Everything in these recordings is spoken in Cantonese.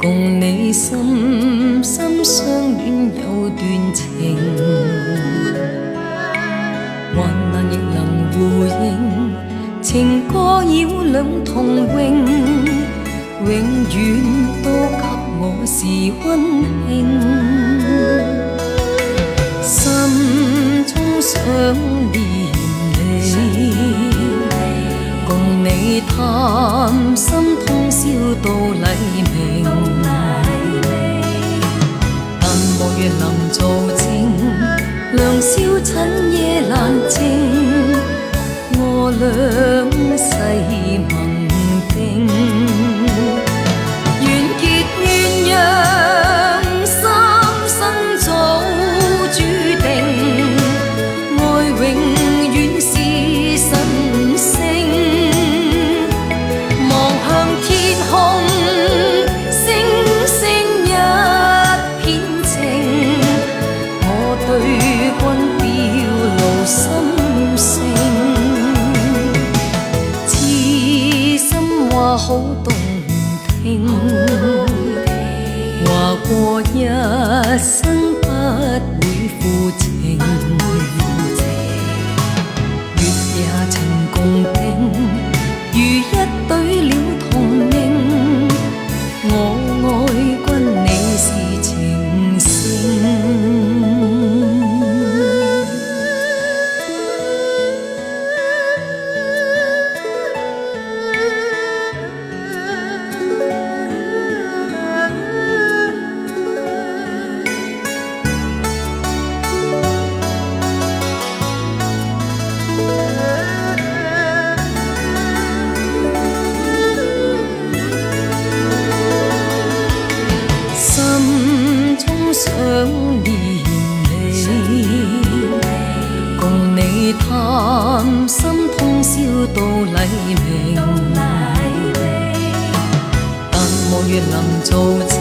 共你深深相戀有段情，患難亦能呼應，情歌繞兩同榮，永遠都給我是溫馨。心中想念你，共你談心通宵到黎明，但無緣能做證，良宵趁夜難靜，我倆誓盟定，緣結鴛鴦三生早注定，愛永遠是神聖，望向天空星星一片情，我對君表露心聲，痴心話好動聽，話過一生不會負情，月夜情共拼，如一對了同命，我愛君你是情聖。心中想念你，共你談心通宵到黎明，但無緣能做證，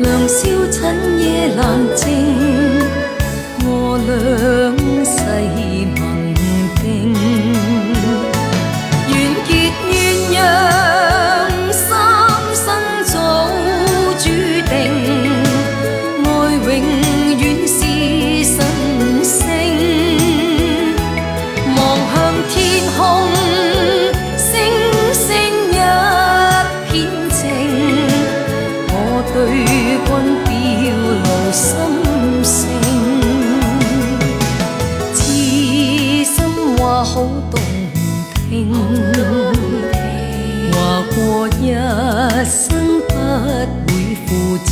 良宵趁夜難靜，我倆誓盟定，緣結鴛鴦三生早注定，愛永遠是神聖，望向天空星星一片情，我對君表露心聲，痴心話好動聽，話過一生不會負情。